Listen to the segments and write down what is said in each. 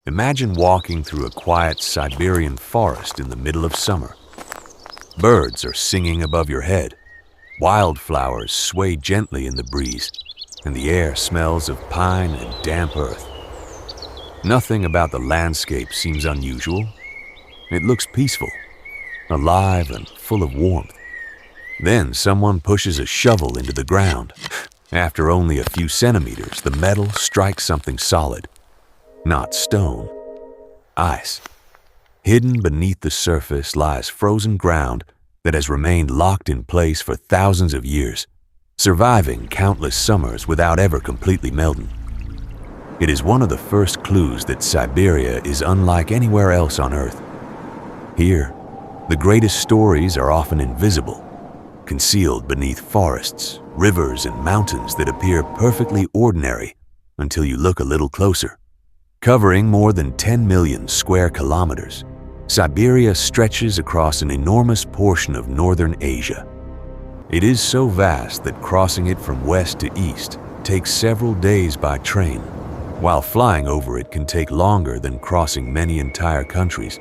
Imagine walking through a quiet Siberian forest in the middle of summer. Birds are singing above your head. Wildflowers sway gently in the breeze, and the air smells of pine and damp earth. Nothing about the landscape seems unusual. It looks peaceful, alive, and full of warmth. Then someone pushes a shovel into the ground. After only a few centimeters, the metal strikes something solid. Not stone, ice. Hidden beneath the surface lies frozen ground that has remained locked in place for thousands of years, surviving countless summers without ever completely melting. It is one of the first clues that Siberia is unlike anywhere else on Earth. Here, the greatest stories are often invisible, concealed beneath forests, rivers, and mountains that appear perfectly ordinary until you look a little closer. Covering more than 10 million square kilometers, Siberia stretches across an enormous portion of northern Asia. It is so vast that crossing it from west to east takes several days by train, while flying over it can take longer than crossing many entire countries.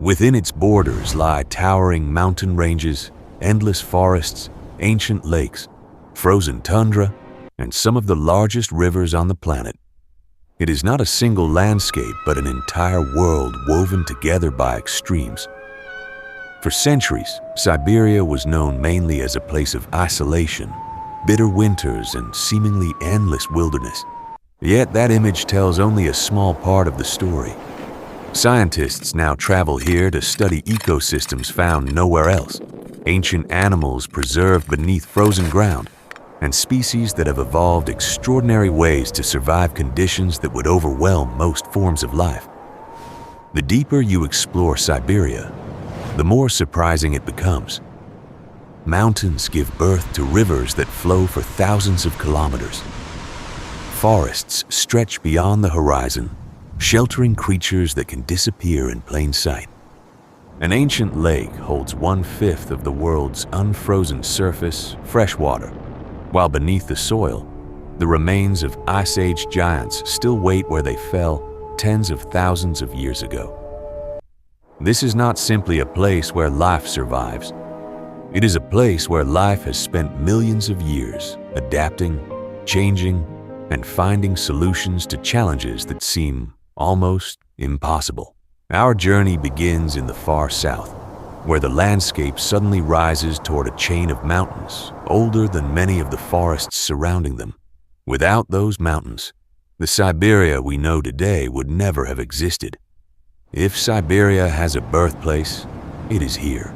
Within its borders lie towering mountain ranges, endless forests, ancient lakes, frozen tundra, and some of the largest rivers on the planet. It is not a single landscape, but an entire world woven together by extremes. For centuries, Siberia was known mainly as a place of isolation, bitter winters, and seemingly endless wilderness. Yet that image tells only a small part of the story. Scientists now travel here to study ecosystems found nowhere else, ancient animals preserved beneath frozen ground, and species that have evolved extraordinary ways to survive conditions that would overwhelm most forms of life. The deeper you explore Siberia, the more surprising it becomes. Mountains give birth to rivers that flow for thousands of kilometers. Forests stretch beyond the horizon, sheltering creatures that can disappear in plain sight. An ancient lake holds 1/5 of the world's unfrozen surface, fresh water, while beneath the soil, the remains of Ice Age giants still wait where they fell tens of thousands of years ago. This is not simply a place where life survives. It is a place where life has spent millions of years adapting, changing, and finding solutions to challenges that seem almost impossible. Our journey begins in the far south, where the landscape suddenly rises toward a chain of mountains older than many of the forests surrounding them. Without those mountains, the Siberia we know today would never have existed. If Siberia has a birthplace, it is here.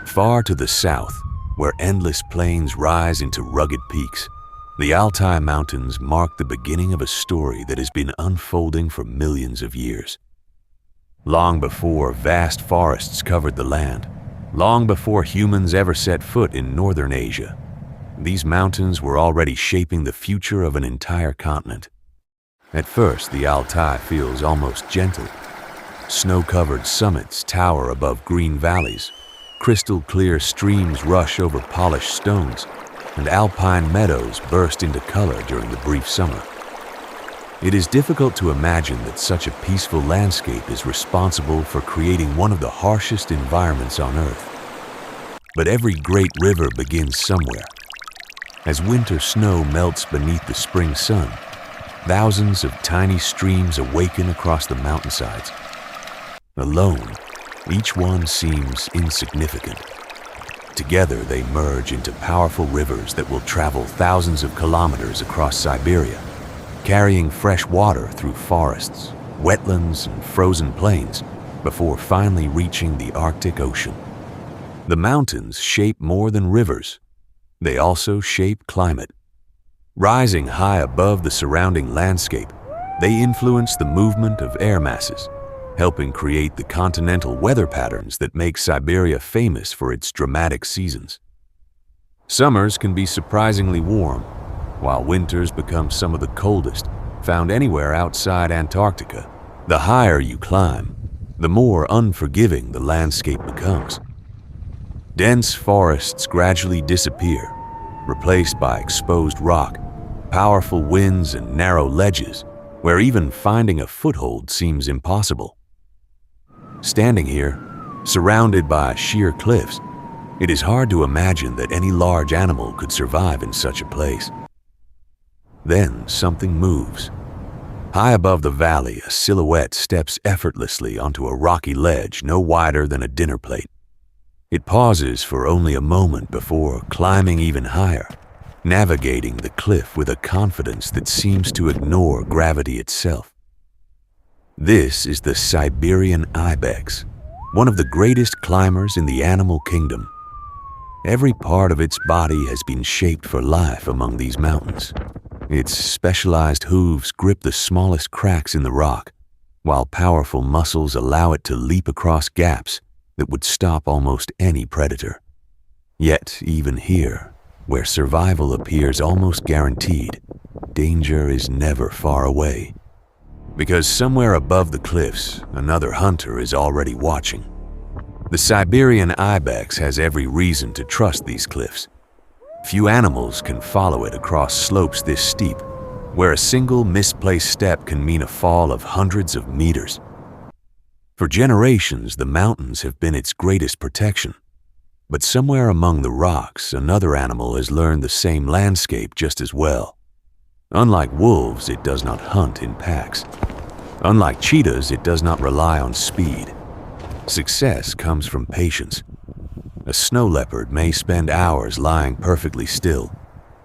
Far to the south, where endless plains rise into rugged peaks, the Altai Mountains mark the beginning of a story that has been unfolding for millions of years. Long before vast forests covered the land, long before humans ever set foot in northern Asia, these mountains were already shaping the future of an entire continent. At first, the Altai feels almost gentle. Snow-covered summits tower above green valleys, crystal-clear streams rush over polished stones, and alpine meadows burst into color during the brief summer. It is difficult to imagine that such a peaceful landscape is responsible for creating one of the harshest environments on Earth. But every great river begins somewhere. As winter snow melts beneath the spring sun, thousands of tiny streams awaken across the mountainsides. Alone, each one seems insignificant. Together, they merge into powerful rivers that will travel thousands of kilometers across Siberia, carrying fresh water through forests, wetlands, and frozen plains before finally reaching the Arctic Ocean. The mountains shape more than rivers. They also shape climate. Rising high above the surrounding landscape, they influence the movement of air masses, helping create the continental weather patterns that make Siberia famous for its dramatic seasons. Summers can be surprisingly warm, while winters become some of the coldest found anywhere outside Antarctica. The higher you climb, the more unforgiving the landscape becomes. Dense forests gradually disappear, replaced by exposed rock, powerful winds, and narrow ledges, where even finding a foothold seems impossible. Standing here, surrounded by sheer cliffs, it is hard to imagine that any large animal could survive in such a place. Then something moves. High above the valley, a silhouette steps effortlessly onto a rocky ledge no wider than a dinner plate. It pauses for only a moment before climbing even higher, navigating the cliff with a confidence that seems to ignore gravity itself. This is the Siberian ibex, one of the greatest climbers in the animal kingdom. Every part of its body has been shaped for life among these mountains. Its specialized hooves grip the smallest cracks in the rock, while powerful muscles allow it to leap across gaps that would stop almost any predator. Yet, even here, where survival appears almost guaranteed, danger is never far away. Because somewhere above the cliffs, another hunter is already watching. The Siberian ibex has every reason to trust these cliffs. Few animals can follow it across slopes this steep, where a single misplaced step can mean a fall of hundreds of meters. For generations, the mountains have been its greatest protection. But somewhere among the rocks, another animal has learned the same landscape just as well. Unlike wolves, it does not hunt in packs. Unlike cheetahs, it does not rely on speed. Success comes from patience. A snow leopard may spend hours lying perfectly still,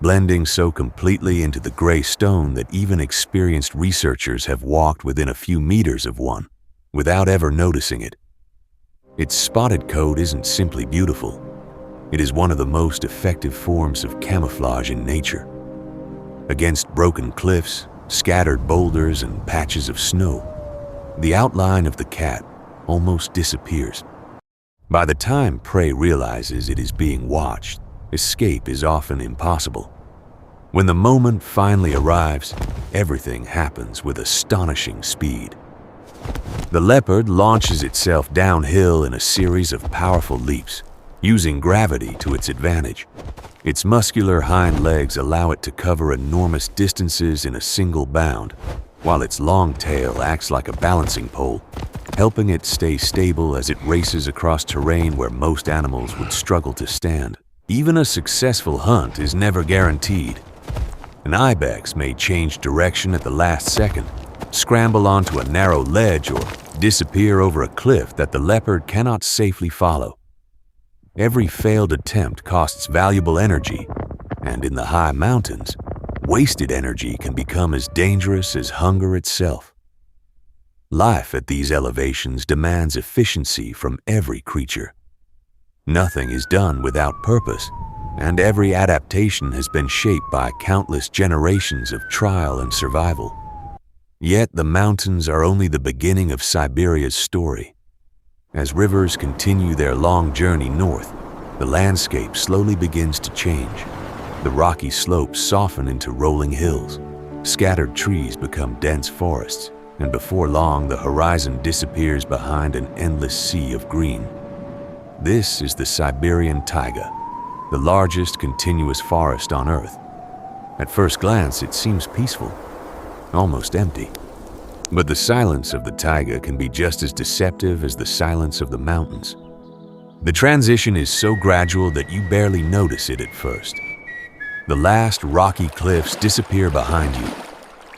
blending so completely into the gray stone that even experienced researchers have walked within a few meters of one, without ever noticing it. Its spotted coat isn't simply beautiful. It is one of the most effective forms of camouflage in nature. Against broken cliffs, scattered boulders, and patches of snow, the outline of the cat almost disappears. By the time prey realizes it is being watched, escape is often impossible. When the moment finally arrives, everything happens with astonishing speed. The leopard launches itself downhill in a series of powerful leaps, using gravity to its advantage. Its muscular hind legs allow it to cover enormous distances in a single bound, while its long tail acts like a balancing pole, helping it stay stable as it races across terrain where most animals would struggle to stand. Even a successful hunt is never guaranteed. An ibex may change direction at the last second, scramble onto a narrow ledge, or disappear over a cliff that the leopard cannot safely follow. Every failed attempt costs valuable energy, and in the high mountains, wasted energy can become as dangerous as hunger itself. Life at these elevations demands efficiency from every creature. Nothing is done without purpose, and every adaptation has been shaped by countless generations of trial and survival. Yet the mountains are only the beginning of Siberia's story. As rivers continue their long journey north, the landscape slowly begins to change. The rocky slopes soften into rolling hills. Scattered trees become dense forests, and before long the horizon disappears behind an endless sea of green. This is the Siberian taiga, the largest continuous forest on Earth. At first glance, it seems peaceful, almost empty. But the silence of the taiga can be just as deceptive as the silence of the mountains. The transition is so gradual that you barely notice it at first. The last rocky cliffs disappear behind you.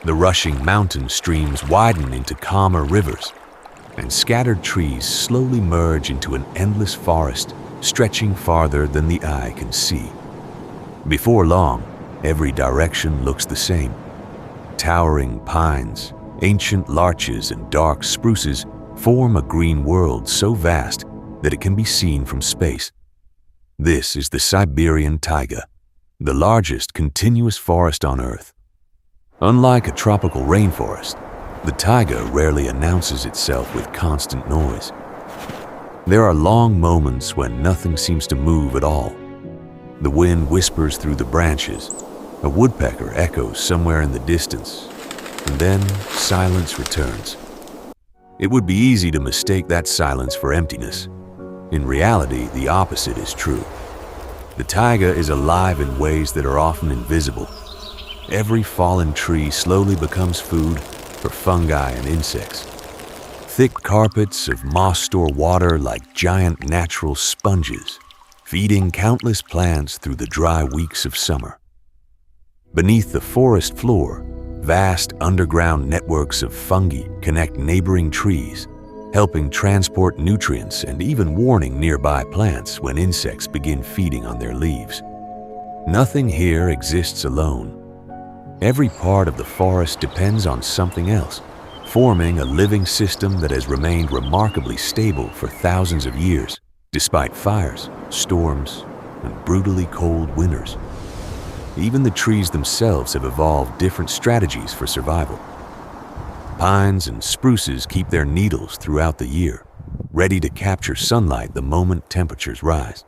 The rushing mountain streams widen into calmer rivers, and scattered trees slowly merge into an endless forest stretching farther than the eye can see. Before long, every direction looks the same. Towering pines, ancient larches, and dark spruces form a green world so vast that it can be seen from space. This is the Siberian taiga, the largest continuous forest on Earth. Unlike a tropical rainforest, the taiga rarely announces itself with constant noise. There are long moments when nothing seems to move at all. The wind whispers through the branches, a woodpecker echoes somewhere in the distance, and then silence returns. It would be easy to mistake that silence for emptiness. In reality, the opposite is true. The taiga is alive in ways that are often invisible. Every fallen tree slowly becomes food, for fungi and insects. Thick carpets of moss store water like giant natural sponges, feeding countless plants through the dry weeks of summer. Beneath the forest floor, vast underground networks of fungi connect neighboring trees, helping transport nutrients and even warning nearby plants when insects begin feeding on their leaves. Nothing here exists alone. Every part of the forest depends on something else, forming a living system that has remained remarkably stable for thousands of years, despite fires, storms, and brutally cold winters. Even the trees themselves have evolved different strategies for survival. Pines and spruces keep their needles throughout the year, ready to capture sunlight the moment temperatures rise.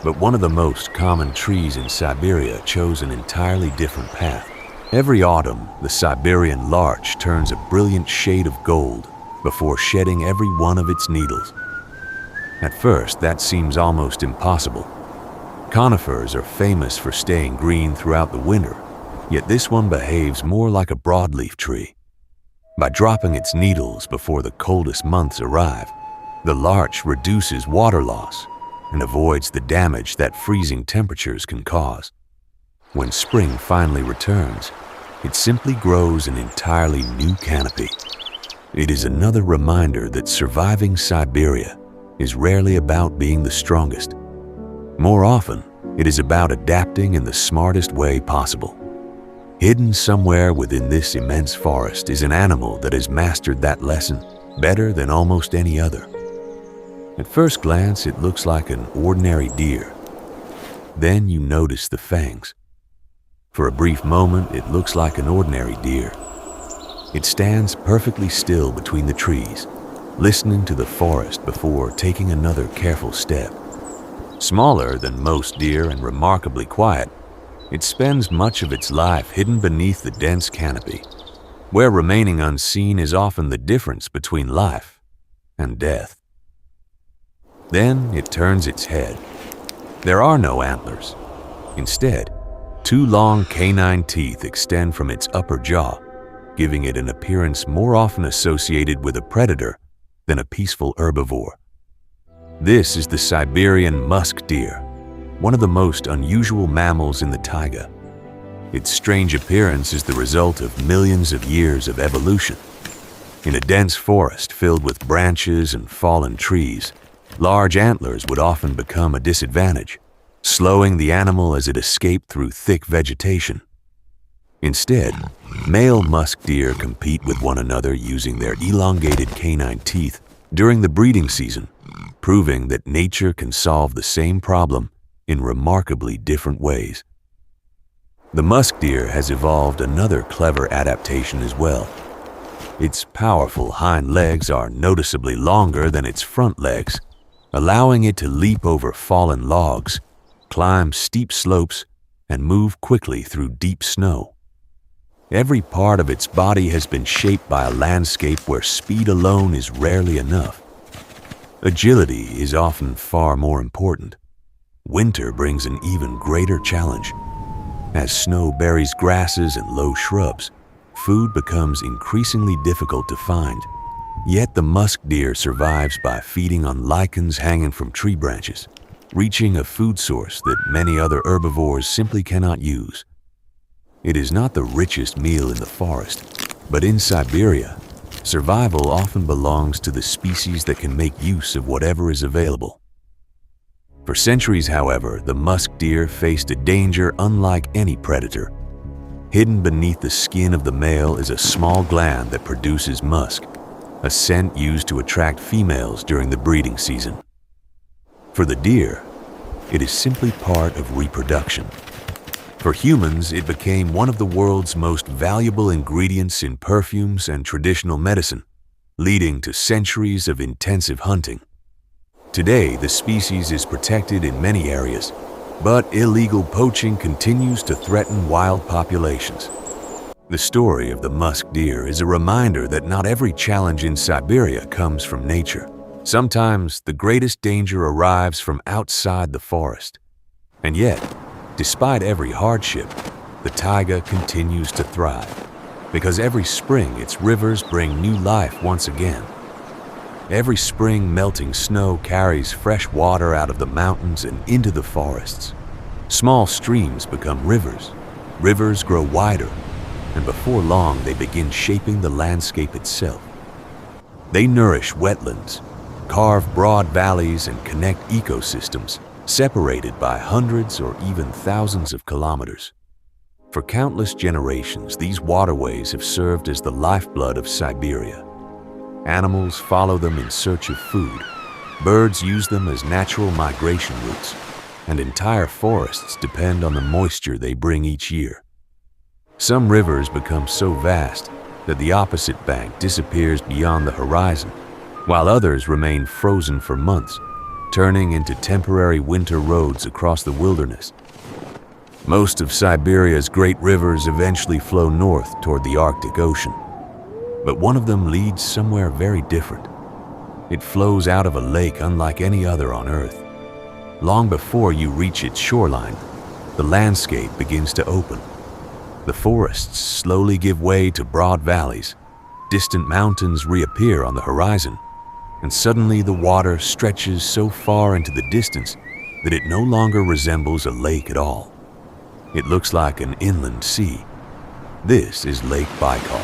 But one of the most common trees in Siberia chose an entirely different path. Every autumn, the Siberian larch turns a brilliant shade of gold before shedding every one of its needles. At first, that seems almost impossible. Conifers are famous for staying green throughout the winter, yet this one behaves more like a broadleaf tree. By dropping its needles before the coldest months arrive, the larch reduces water loss and avoids the damage that freezing temperatures can cause. When spring finally returns, it simply grows an entirely new canopy. It is another reminder that surviving Siberia is rarely about being the strongest. More often, it is about adapting in the smartest way possible. Hidden somewhere within this immense forest is an animal that has mastered that lesson better than almost any other. At first glance, it looks like an ordinary deer. Then you notice the fangs. For a brief moment, it looks like an ordinary deer. It stands perfectly still between the trees, listening to the forest before taking another careful step. Smaller than most deer and remarkably quiet, it spends much of its life hidden beneath the dense canopy, where remaining unseen is often the difference between life and death. Then it turns its head. There are no antlers. Instead, two long canine teeth extend from its upper jaw, giving it an appearance more often associated with a predator than a peaceful herbivore. This is the Siberian musk deer, one of the most unusual mammals in the taiga. Its strange appearance is the result of millions of years of evolution. In a dense forest filled with branches and fallen trees, large antlers would often become a disadvantage, slowing the animal as it escaped through thick vegetation. Instead, male musk deer compete with one another using their elongated canine teeth during the breeding season, proving that nature can solve the same problem in remarkably different ways. The musk deer has evolved another clever adaptation as well. Its powerful hind legs are noticeably longer than its front legs, allowing it to leap over fallen logs, climb steep slopes, and move quickly through deep snow. Every part of its body has been shaped by a landscape where speed alone is rarely enough. Agility is often far more important. Winter brings an even greater challenge. As snow buries grasses and low shrubs, food becomes increasingly difficult to find. Yet the musk deer survives by feeding on lichens hanging from tree branches, reaching a food source that many other herbivores simply cannot use. It is not the richest meal in the forest, but in Siberia, survival often belongs to the species that can make use of whatever is available. For centuries, however, the musk deer faced a danger unlike any predator. Hidden beneath the skin of the male is a small gland that produces musk, a scent used to attract females during the breeding season. For the deer, it is simply part of reproduction. For humans, it became one of the world's most valuable ingredients in perfumes and traditional medicine, leading to centuries of intensive hunting. Today, the species is protected in many areas, but illegal poaching continues to threaten wild populations. The story of the musk deer is a reminder that not every challenge in Siberia comes from nature. Sometimes the greatest danger arrives from outside the forest. And yet, despite every hardship, the taiga continues to thrive. because every spring its rivers bring new life once again. Every spring, melting snow carries fresh water out of the mountains and into the forests. Small streams become rivers, rivers grow wider, and before long they begin shaping the landscape itself. They nourish wetlands, carve broad valleys, and connect ecosystems separated by hundreds or even thousands of kilometers. For countless generations, these waterways have served as the lifeblood of Siberia. Animals follow them in search of food, birds use them as natural migration routes, and entire forests depend on the moisture they bring each year. Some rivers become so vast that the opposite bank disappears beyond the horizon, while others remain frozen for months, turning into temporary winter roads across the wilderness. Most of Siberia's great rivers eventually flow north toward the Arctic Ocean, but one of them leads somewhere very different. It flows out of a lake unlike any other on Earth. Long before you reach its shoreline, the landscape begins to open. The forests slowly give way to broad valleys, distant mountains reappear on the horizon, and suddenly the water stretches so far into the distance that it no longer resembles a lake at all. It looks like an inland sea. This is Lake Baikal.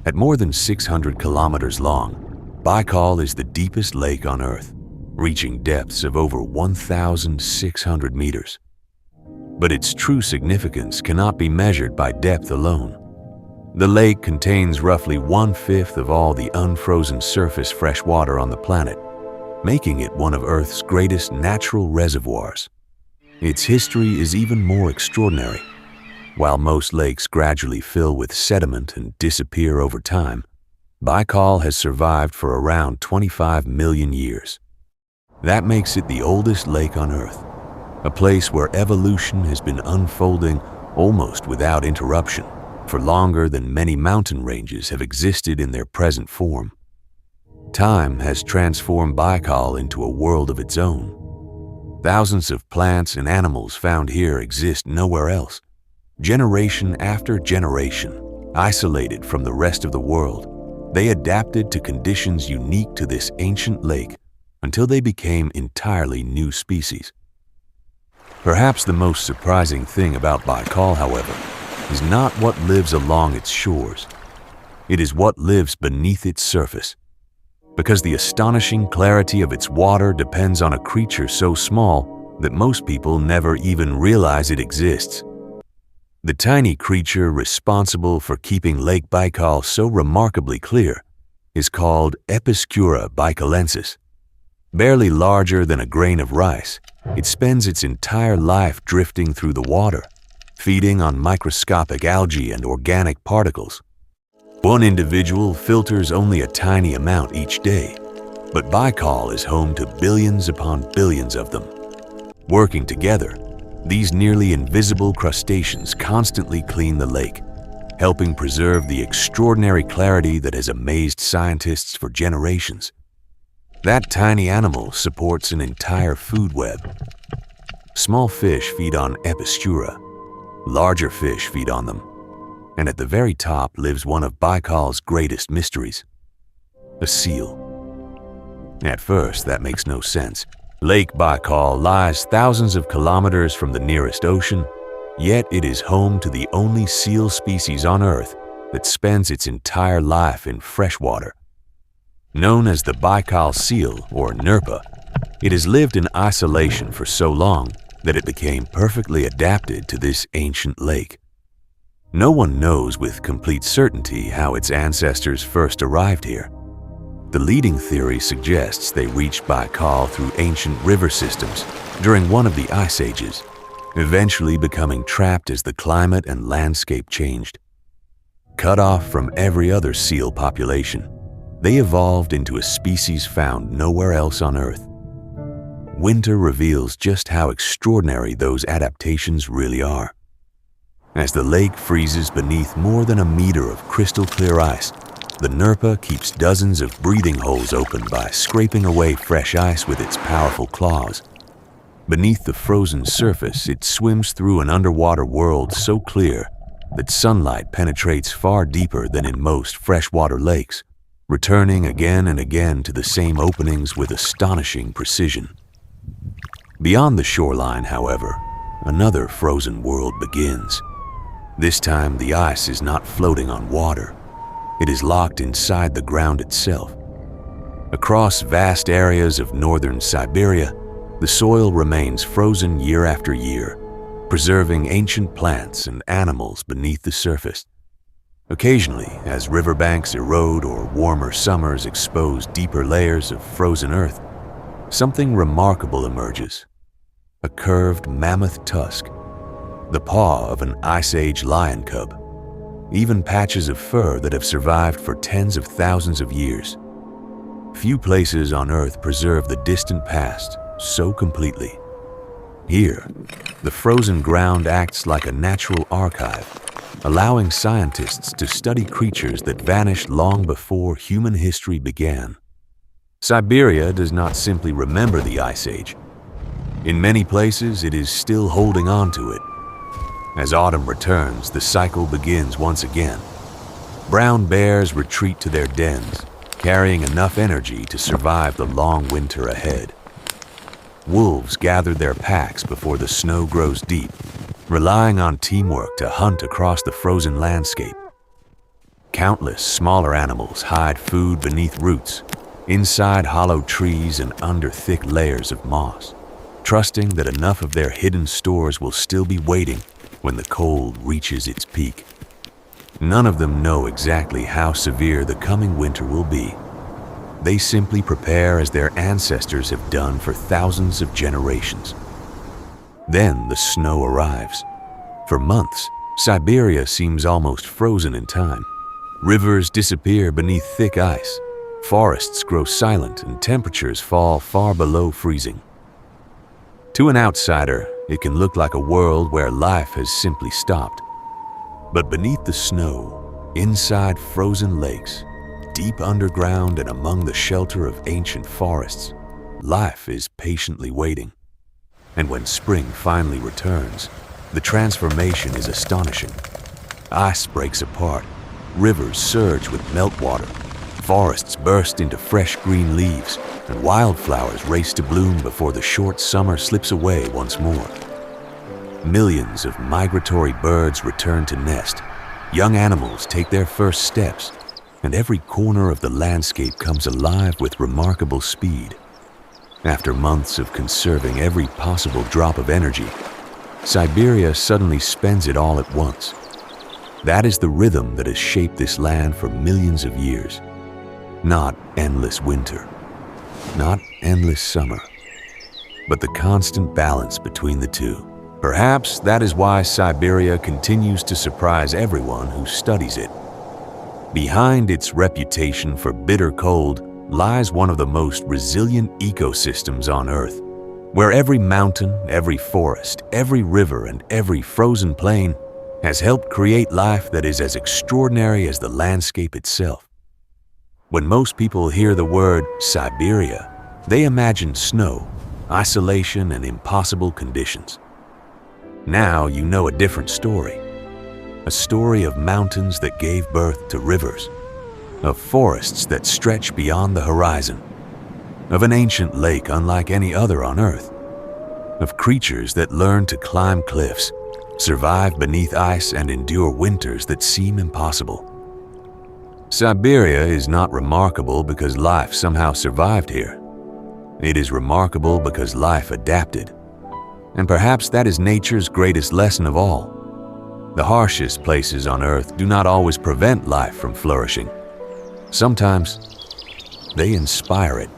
At more than 600 kilometers long, Baikal is the deepest lake on Earth, reaching depths of over 1,600 meters. But its true significance cannot be measured by depth alone. The lake contains roughly 1/5 of all the unfrozen surface fresh water on the planet, making it one of Earth's greatest natural reservoirs. Its history is even more extraordinary. While most lakes gradually fill with sediment and disappear over time, Baikal has survived for around 25 million years. That makes it the oldest lake on Earth, a place where evolution has been unfolding almost without interruption for longer than many mountain ranges have existed in their present form. Time has transformed Baikal into a world of its own. Thousands of plants and animals found here exist nowhere else. Generation after generation, isolated from the rest of the world, they adapted to conditions unique to this ancient lake until they became entirely new species. Perhaps the most surprising thing about Baikal, however, is not what lives along its shores. It is what lives beneath its surface. Because the astonishing clarity of its water depends on a creature so small that most people never even realize it exists. The tiny creature responsible for keeping Lake Baikal so remarkably clear is called Episcura baikalensis. Barely larger than a grain of rice, it spends its entire life drifting through the water, feeding on microscopic algae and organic particles. One individual filters only a tiny amount each day, but Baikal is home to billions upon billions of them. Working together, these nearly invisible crustaceans constantly clean the lake, helping preserve the extraordinary clarity that has amazed scientists for generations. That tiny animal supports an entire food web. Small fish feed on Episcura, larger fish feed on them, and at the very top lives one of Baikal's greatest mysteries, a seal. At first, that makes no sense. Lake Baikal lies thousands of kilometers from the nearest ocean, yet it is home to the only seal species on Earth that spends its entire life in freshwater. Known as the Baikal seal, or nerpa, it has lived in isolation for so long that it became perfectly adapted to this ancient lake. No one knows with complete certainty how its ancestors first arrived here. The leading theory suggests they reached Baikal through ancient river systems during one of the ice ages, eventually becoming trapped as the climate and landscape changed. Cut off from every other seal population, they evolved into a species found nowhere else on Earth. Winter reveals just how extraordinary those adaptations really are. As the lake freezes beneath more than a meter of crystal clear ice, the nerpa keeps dozens of breathing holes open by scraping away fresh ice with its powerful claws. Beneath the frozen surface, it swims through an underwater world so clear that sunlight penetrates far deeper than in most freshwater lakes, returning again and again to the same openings with astonishing precision. Beyond the shoreline, however, another frozen world begins. This time, the ice is not floating on water. It is locked inside the ground itself. Across vast areas of northern Siberia, the soil remains frozen year after year, preserving ancient plants and animals beneath the surface. Occasionally, as riverbanks erode or warmer summers expose deeper layers of frozen earth, something remarkable emerges. A curved mammoth tusk, the paw of an Ice Age lion cub, even patches of fur that have survived for tens of thousands of years. Few places on Earth preserve the distant past so completely. Here, the frozen ground acts like a natural archive, allowing scientists to study creatures that vanished long before human history began. Siberia does not simply remember the Ice Age. In many places, it is still holding on to it. As autumn returns, the cycle begins once again. Brown bears retreat to their dens, carrying enough energy to survive the long winter ahead. Wolves gather their packs before the snow grows deep, relying on teamwork to hunt across the frozen landscape. Countless smaller animals hide food beneath roots, inside hollow trees and under thick layers of moss, trusting that enough of their hidden stores will still be waiting when the cold reaches its peak. None of them know exactly how severe the coming winter will be. They simply prepare as their ancestors have done for thousands of generations. Then the snow arrives. For months, Siberia seems almost frozen in time. Rivers disappear beneath thick ice. Forests grow silent and temperatures fall far below freezing. To an outsider, it can look like a world where life has simply stopped. But beneath the snow, inside frozen lakes, deep underground and among the shelter of ancient forests, life is patiently waiting. And when spring finally returns, the transformation is astonishing. Ice breaks apart, rivers surge with meltwater, forests burst into fresh green leaves, and wildflowers race to bloom before the short summer slips away once more. Millions of migratory birds return to nest, young animals take their first steps, and every corner of the landscape comes alive with remarkable speed. After months of conserving every possible drop of energy, Siberia suddenly spends it all at once. That is the rhythm that has shaped this land for millions of years. Not endless winter, not endless summer, but the constant balance between the two. Perhaps that is why Siberia continues to surprise everyone who studies it. Behind its reputation for bitter cold lies one of the most resilient ecosystems on Earth, where every mountain, every forest, every river, and every frozen plain has helped create life that is as extraordinary as the landscape itself. When most people hear the word Siberia, they imagine snow, isolation, and impossible conditions. Now you know a different story. A story of mountains that gave birth to rivers, of forests that stretch beyond the horizon, of an ancient lake unlike any other on Earth, of creatures that learn to climb cliffs, survive beneath ice, and endure winters that seem impossible. Siberia is not remarkable because life somehow survived here. It is remarkable because life adapted. And perhaps that is nature's greatest lesson of all. The harshest places on Earth do not always prevent life from flourishing. Sometimes they inspire it.